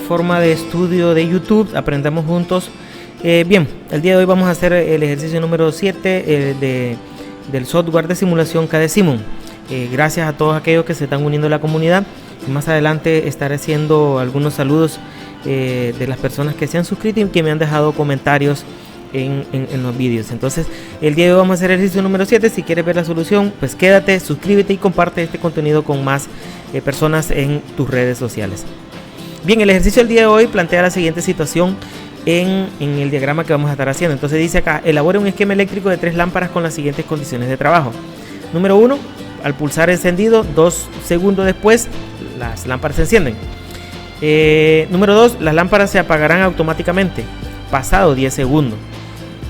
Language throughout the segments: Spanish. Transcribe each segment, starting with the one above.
plataforma de estudio de YouTube, Aprendamos Juntos. Bien, el día de hoy vamos a hacer el ejercicio número 7 del software de simulación KDeSimon. Gracias a todos aquellos que se están uniendo a la comunidad. Más adelante estaré haciendo algunos saludos de las personas que se han suscrito y que me han dejado comentarios en los vídeos. Entonces el día de hoy vamos a hacer el ejercicio número 7. Si quieres ver la solución, pues quédate, suscríbete y comparte este contenido con más personas en tus redes sociales. Bien, el ejercicio del día de hoy plantea la siguiente situación en el diagrama que vamos a estar haciendo. Entonces dice acá: elabore un esquema eléctrico de 3 lámparas con las siguientes condiciones de trabajo. Número 1, al pulsar encendido, 2 segundos después las lámparas se encienden. Número 2, las lámparas se apagarán automáticamente pasado 10 segundos.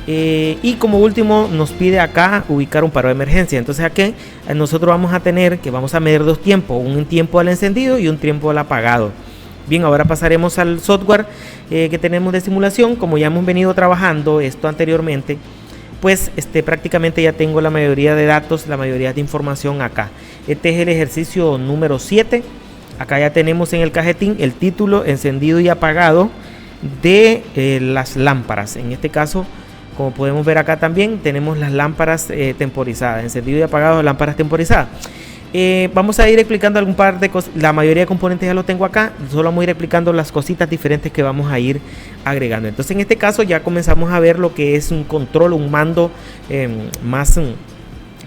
Y como último nos pide acá ubicar un paro de emergencia. Entonces aquí nosotros vamos a tener que vamos a medir dos tiempos, un tiempo al encendido y un tiempo al apagado. Bien, ahora pasaremos al software que tenemos de simulación. Como ya hemos venido trabajando esto anteriormente, pues prácticamente ya tengo la mayoría de datos, la mayoría de información acá. Este es el ejercicio número 7. Acá ya tenemos en el cajetín el título, encendido y apagado de las lámparas. En este caso, como podemos ver acá también, tenemos las lámparas temporizadas, encendido y apagado de lámparas temporizadas. Vamos a ir explicando algún par de cosas. La mayoría de componentes ya lo tengo acá, solo vamos a ir explicando las cositas diferentes que vamos a ir agregando. Entonces en este caso ya comenzamos a ver lo que es un control, un mando más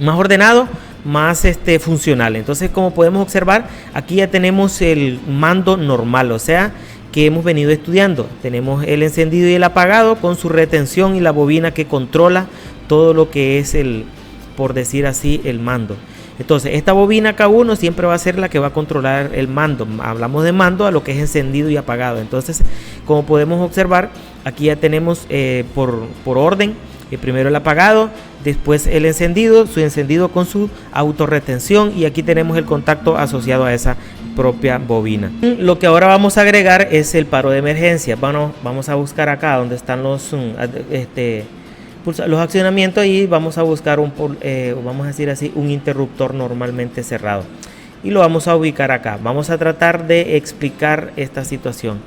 ordenado, más funcional. Entonces, como podemos observar, aquí ya tenemos el mando normal, o sea que hemos venido estudiando. Tenemos el encendido y el apagado con su retención y la bobina que controla todo lo que es por decir así, el mando. Entonces esta bobina K1 siempre va a ser la que va a controlar el mando. Hablamos de mando a lo que es encendido y apagado. Entonces, como podemos observar, aquí ya tenemos por orden, primero el apagado, después el encendido, su encendido con su autorretención, y aquí tenemos el contacto asociado a esa propia bobina. Lo que ahora vamos a agregar es el paro de emergencia. Bueno, vamos a buscar acá donde están los accionamientos y vamos a buscar vamos a decir así, un interruptor normalmente cerrado, y lo vamos a ubicar acá. Vamos a tratar de explicar esta situación.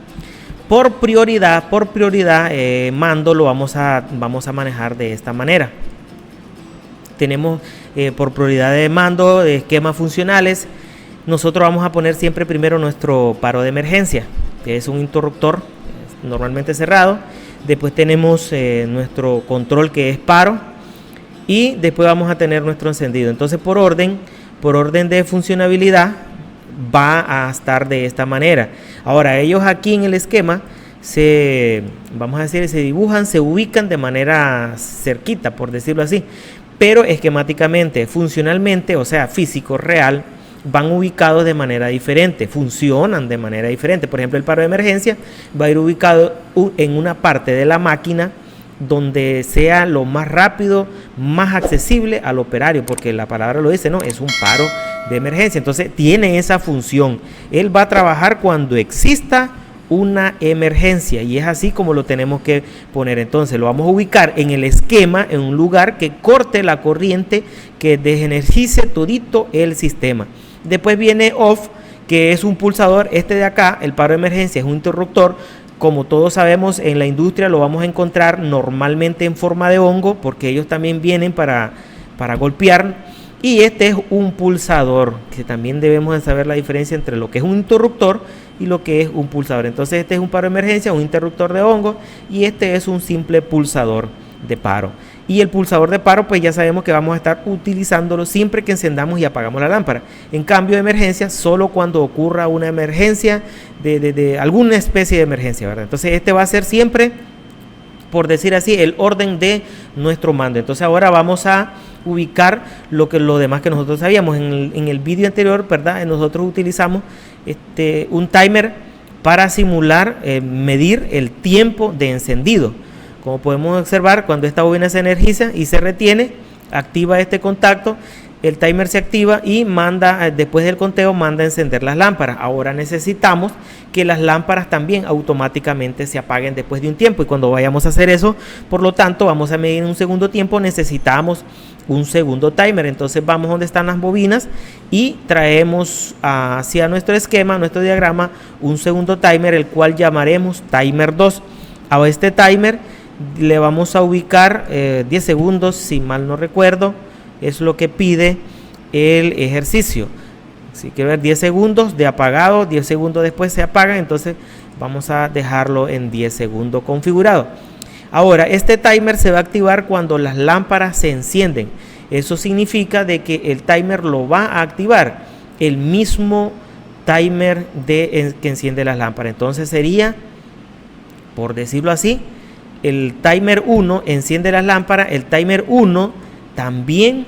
Por prioridad, mando lo vamos a manejar de esta manera. Tenemos por prioridad de mando, de esquemas funcionales. Nosotros vamos a poner siempre primero nuestro paro de emergencia, que es un interruptor normalmente cerrado. Después tenemos nuestro control, que es paro, y después vamos a tener nuestro encendido. Entonces por orden de funcionabilidad va a estar de esta manera. Ahora ellos aquí en el esquema se dibujan, se ubican de manera cerquita, por decirlo así, pero esquemáticamente, funcionalmente, o sea físico, real, van ubicados de manera diferente, funcionan de manera diferente. Por ejemplo, el paro de emergencia va a ir ubicado en una parte de la máquina donde sea lo más rápido, más accesible al operario, porque la palabra lo dice, ¿no? Es un paro de emergencia. Entonces tiene esa función. Él va a trabajar cuando exista una emergencia, y es así como lo tenemos que poner. Entonces lo vamos a ubicar en el esquema, en un lugar que corte la corriente, que desenergice todito el sistema. Después viene off, que es un pulsador. Este de acá, el paro de emergencia, es un interruptor. Como todos sabemos, en la industria lo vamos a encontrar normalmente en forma de hongo, porque ellos también vienen para golpear. Y este es un pulsador, que también debemos de saber la diferencia entre lo que es un interruptor y lo que es un pulsador. Entonces este es un paro de emergencia, un interruptor de hongo, y este es un simple pulsador de paro. Y el pulsador de paro, pues ya sabemos que vamos a estar utilizándolo siempre que encendamos y apagamos la lámpara. En cambio de emergencia, solo cuando ocurra una emergencia de alguna especie de emergencia, ¿verdad? Entonces este va a ser siempre, por decir así, el orden de nuestro mando. Entonces ahora vamos a ubicar lo demás que nosotros sabíamos. En el vídeo anterior, ¿verdad? Nosotros utilizamos un timer para simular, medir el tiempo de encendido. Como podemos observar, cuando esta bobina se energiza y se retiene, activa este contacto, el timer se activa y manda, después del conteo, manda a encender las lámparas. Ahora necesitamos que las lámparas también automáticamente se apaguen después de un tiempo, y cuando vayamos a hacer eso, por lo tanto, vamos a medir en un segundo tiempo, necesitamos un segundo timer. Entonces vamos donde están las bobinas y traemos hacia nuestro esquema, nuestro diagrama, un segundo timer, el cual llamaremos timer 2. A este timer le vamos a ubicar 10 segundos, si mal no recuerdo, es lo que pide el ejercicio. Así que ver 10 segundos de apagado, 10 segundos después se apaga, entonces vamos a dejarlo en 10 segundos configurado. Ahora, este timer se va a activar cuando las lámparas se encienden. Eso significa de que el timer lo va a activar el mismo timer que enciende las lámparas. Entonces sería, por decirlo así, el timer 1 enciende las lámparas, el timer 1 también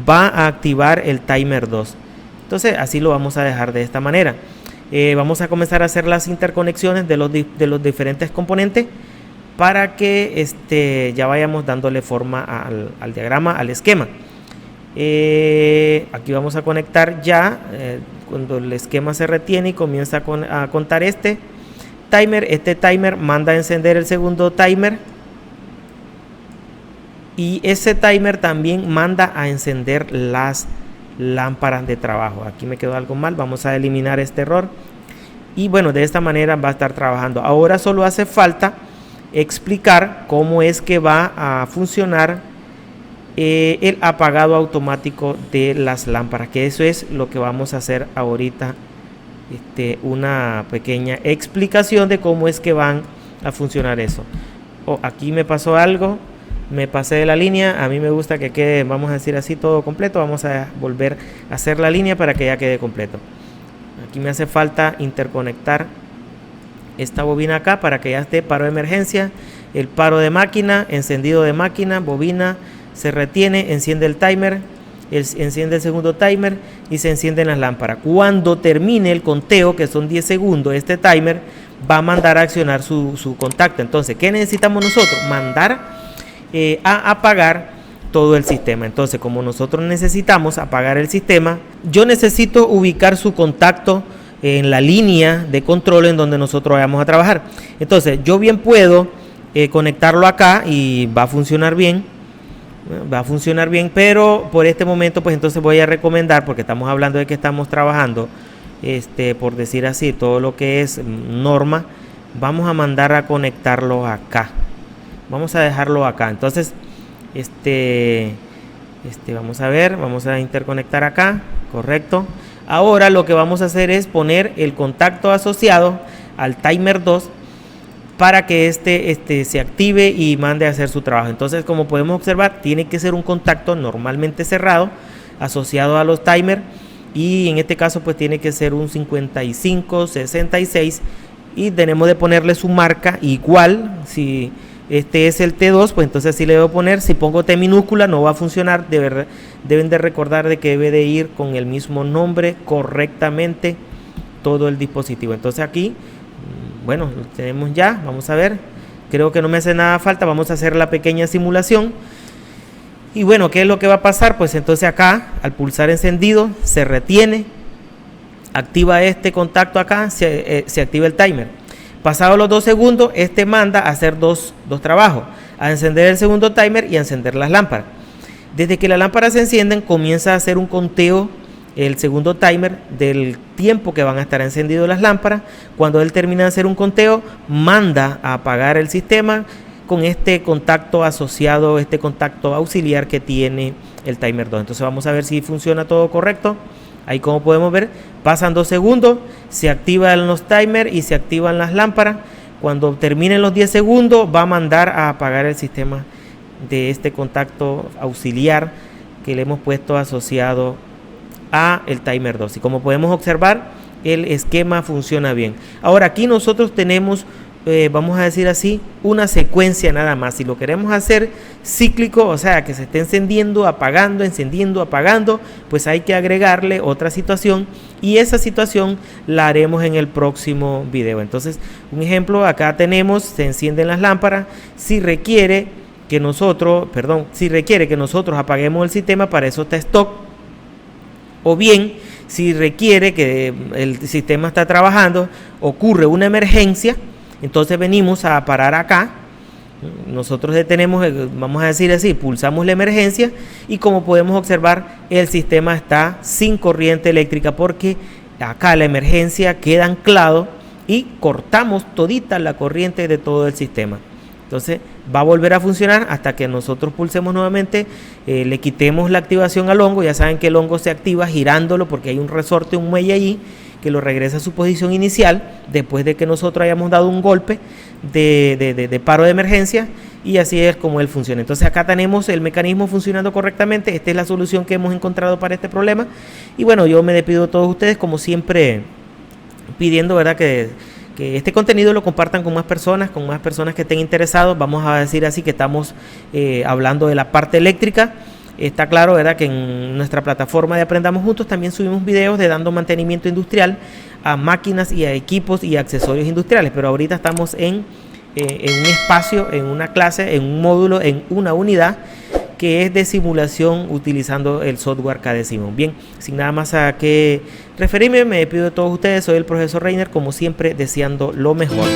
va a activar el timer 2. Entonces así lo vamos a dejar de esta manera. Vamos a comenzar a hacer las interconexiones de los diferentes componentes para que ya vayamos dándole forma al diagrama, al esquema. Aquí vamos a conectar ya cuando el esquema se retiene y comienza a contar este timer. Este timer manda a encender el segundo timer y ese timer también manda a encender las lámparas de trabajo. Aquí me quedó algo mal, vamos a eliminar este error y bueno, de esta manera va a estar trabajando. Ahora solo hace falta explicar cómo es que va a funcionar el apagado automático de las lámparas, que eso es lo que vamos a hacer ahorita. Una pequeña explicación de cómo es que van a funcionar eso. Aquí me pasó algo, me pasé de la línea. A mí me gusta que quede, vamos a decir así, todo completo. Vamos a volver a hacer la línea para que ya quede completo. Aquí me hace falta interconectar esta bobina acá para que ya esté paro de emergencia, el paro de máquina, encendido de máquina, bobina se retiene, enciende el timer, enciende el segundo timer y se encienden las lámparas. Cuando termine el conteo, que son 10 segundos, este timer va a mandar a accionar su contacto. Entonces, ¿qué necesitamos nosotros? Mandar a apagar todo el sistema. Entonces, como nosotros necesitamos apagar el sistema, yo necesito ubicar su contacto en la línea de control en donde nosotros vamos a trabajar. Entonces, yo bien puedo conectarlo acá y va a funcionar bien. Pero por este momento pues entonces voy a recomendar, porque estamos hablando de que estamos trabajando por decir así, todo lo que es norma, vamos a mandar a conectarlo acá, vamos a dejarlo acá. Entonces vamos a ver, vamos a interconectar acá, correcto. Ahora lo que vamos a hacer es poner el contacto asociado al timer 2 para que se active y mande a hacer su trabajo. Entonces, como podemos observar, tiene que ser un contacto normalmente cerrado asociado a los timers, y en este caso pues tiene que ser un 5566 y tenemos de ponerle su marca igual. Si este es el T2, pues entonces sí le debo poner. Si pongo T minúscula no va a funcionar. Deben de recordar de que debe de ir con el mismo nombre correctamente todo el dispositivo. Entonces aquí, bueno, lo tenemos ya. Vamos a ver, creo que no me hace nada falta. Vamos a hacer la pequeña simulación. Y bueno, ¿qué es lo que va a pasar? Pues entonces acá, al pulsar encendido, se retiene, activa este contacto acá, se activa el timer. Pasados los 2 segundos, manda a hacer dos trabajos: a encender el segundo timer y a encender las lámparas. Desde que las lámparas se encienden, comienza a hacer un conteo el segundo timer del tiempo que van a estar encendidas las lámparas. Cuando él termina de hacer un conteo, manda a apagar el sistema con este contacto asociado, este contacto auxiliar que tiene el timer 2. Entonces vamos a ver si funciona todo correcto. Ahí, como podemos ver, pasan 2 segundos, se activan los timers y se activan las lámparas. Cuando terminen los 10 segundos, va a mandar a apagar el sistema de este contacto auxiliar que le hemos puesto asociado a el timer 2. Y como podemos observar, el esquema funciona bien. Ahora aquí nosotros tenemos, vamos a decir así, una secuencia nada más. Si lo queremos hacer cíclico, o sea, que se esté encendiendo, apagando, pues hay que agregarle otra situación, y esa situación la haremos en el próximo video. Entonces, un ejemplo, acá tenemos, se encienden las lámparas. Si requiere que nosotros apaguemos el sistema, para eso está stop. O bien, si requiere que el sistema está trabajando, ocurre una emergencia, entonces venimos a parar acá Nosotros detenemos, vamos a decir así, pulsamos la emergencia y como podemos observar, el sistema está sin corriente eléctrica porque acá la emergencia queda anclado y cortamos todita la corriente de todo el sistema. Entonces va a volver a funcionar hasta que nosotros pulsemos nuevamente, le quitemos la activación al hongo. Ya saben que el hongo se activa girándolo porque hay un resorte, un muelle allí que lo regresa a su posición inicial después de que nosotros hayamos dado un golpe de paro de emergencia, y así es como él funciona. Entonces acá tenemos el mecanismo funcionando correctamente. Esta es la solución que hemos encontrado para este problema. Y bueno, yo me despido de todos ustedes como siempre pidiendo, ¿verdad?, que este contenido lo compartan con más personas que estén interesados. Vamos a decir así que estamos hablando de la parte eléctrica. Está claro, ¿verdad?, que en nuestra plataforma de Aprendamos Juntos también subimos videos de dando mantenimiento industrial a máquinas y a equipos y accesorios industriales, pero ahorita estamos en un espacio, en una clase, en un módulo, en una unidad que es de simulación utilizando el software KDE-Simon. Bien, sin nada más a que referirme, me despido de todos ustedes. Soy el profesor Reiner, como siempre, deseando lo mejor.